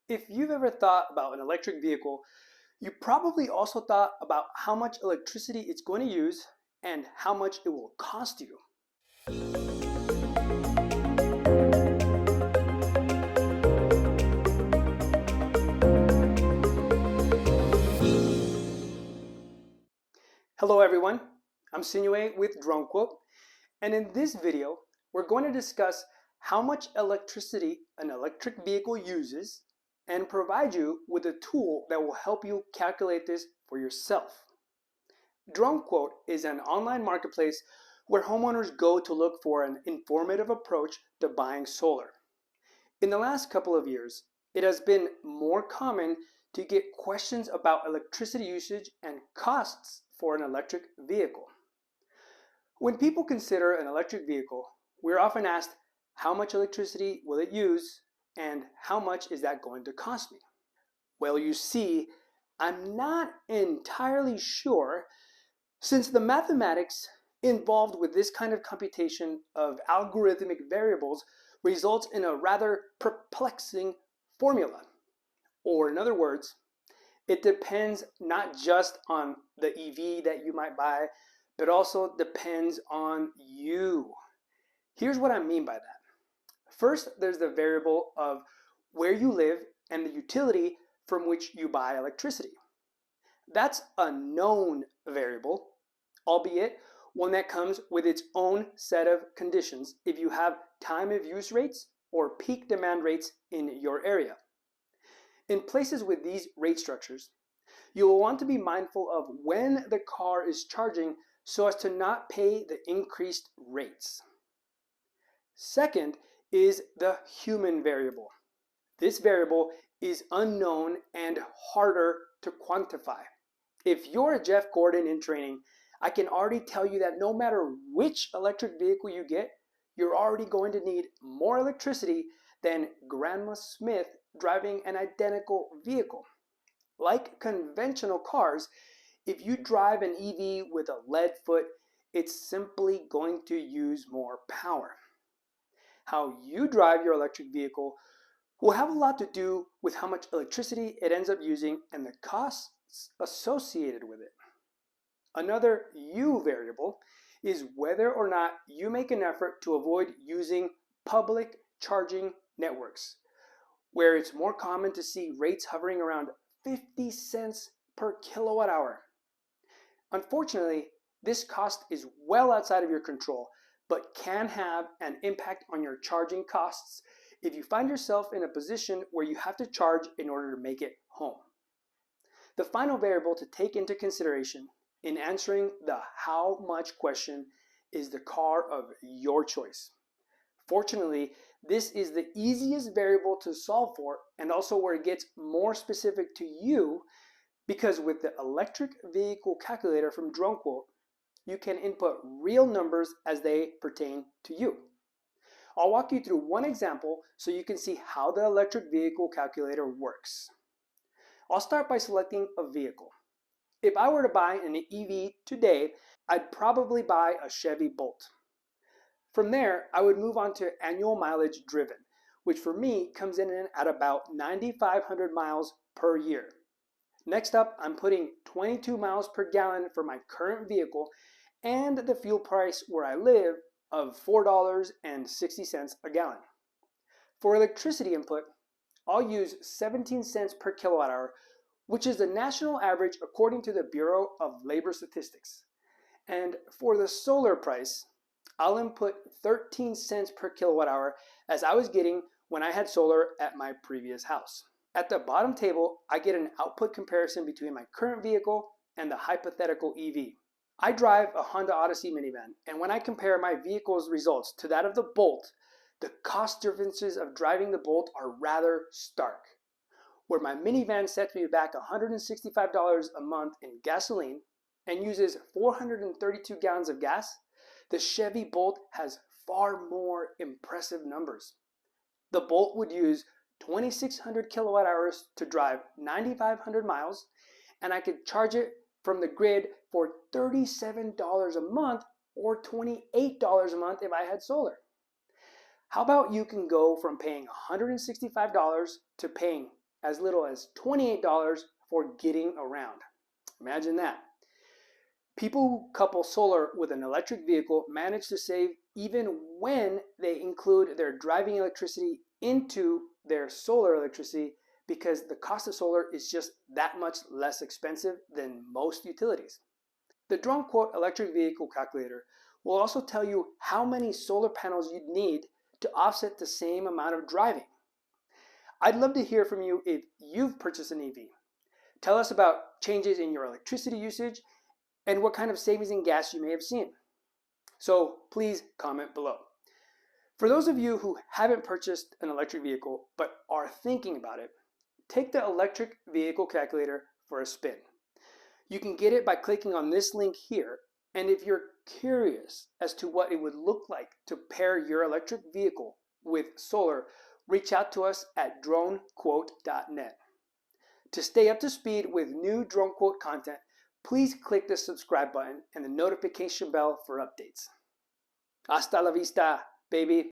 If you've ever thought about an electric vehicle, you probably also thought about how much electricity it's going to use and how much it will cost you. Hello everyone, I'm Sinue with DroneQuote, and in this video, we're going to discuss how much electricity an electric vehicle uses and provide you with a tool that will help you calculate this for yourself. DroneQuote is an online marketplace where homeowners go to look for an informative approach to buying solar. In the last couple of years, it has been more common to get questions about electricity usage and costs for an electric vehicle. When people consider an electric vehicle, we're often asked, how much electricity will it use and how much is that going to cost me? Well, you see, I'm not entirely sure, since the mathematics involved with this kind of computation of algorithmic variables results in a rather perplexing formula. Or in other words, it depends not just on the EV that you might buy, but also depends on you. Here's what I mean by that. First, there's the variable of where you live and the utility from which you buy electricity. That's a known variable, albeit one that comes with its own set of conditions if you have time of use rates or peak demand rates in your area. In places with these rate structures, you will want to be mindful of when the car is charging so as to not pay the increased rates. Second is the human variable. This variable is unknown and harder to quantify. If you're a Jeff Gordon in training, I can already tell you that no matter which electric vehicle you get, you're already going to need more electricity than Grandma Smith driving an identical vehicle. Like conventional cars, if you drive an EV with a lead foot, it's simply going to use more power. How you drive your electric vehicle will have a lot to do with how much electricity it ends up using and the costs associated with it. Another U variable is whether or not you make an effort to avoid using public charging networks, where it's more common to see rates hovering around 50 cents per kilowatt hour. Unfortunately, this cost is well outside of your control, but can have an impact on your charging costs if you find yourself in a position where you have to charge in order to make it home. The final variable to take into consideration in answering the how much question is the car of your choice. Fortunately, this is the easiest variable to solve for and also where it gets more specific to you, because with the electric vehicle calculator from DroneQuote, you can input real numbers as they pertain to you. I'll walk you through one example so you can see how the electric vehicle calculator works. I'll start by selecting a vehicle. If I were to buy an EV today, I'd probably buy a Chevy Bolt. From there, I would move on to annual mileage driven, which for me comes in at about 9,500 miles per year. Next up, I'm putting 22 miles per gallon for my current vehicle and the fuel price where I live of $4.60 a gallon. For electricity input, I'll use 17 cents per kilowatt hour, which is the national average according to the Bureau of Labor Statistics. And for the solar price, I'll input 13 cents per kilowatt hour as I was getting when I had solar at my previous house. At the bottom table, I get an output comparison between my current vehicle and the hypothetical EV. I drive a Honda Odyssey minivan, and when I compare my vehicle's results to that of the Bolt, the cost differences of driving the Bolt are rather stark. Where my minivan sets me back $165 a month in gasoline and uses 432 gallons of gas, the Chevy Bolt has far more impressive numbers. The Bolt would use 2,600 kilowatt hours to drive 9,500 miles, and I could charge it from the grid for $37 a month or $28 a month if I had solar. How about you can go from paying $165 to paying as little as $28 for getting around. Imagine that. People who couple solar with an electric vehicle manage to save even when they include their driving electricity into their solar electricity, because the cost of solar is just that much less expensive than most utilities. The DroneQuote electric vehicle calculator will also tell you how many solar panels you'd need to offset the same amount of driving. I'd love to hear from you if you've purchased an EV. Tell us about changes in your electricity usage and what kind of savings in gas you may have seen. So please comment below. For those of you who haven't purchased an electric vehicle but are thinking about it, take the electric vehicle calculator for a spin. You can get it by clicking on this link here, and if you're curious as to what it would look like to pair your electric vehicle with solar, reach out to us at DroneQuote.net. To stay up to speed with new DroneQuote content, please click the subscribe button and the notification bell for updates. Hasta la vista, baby.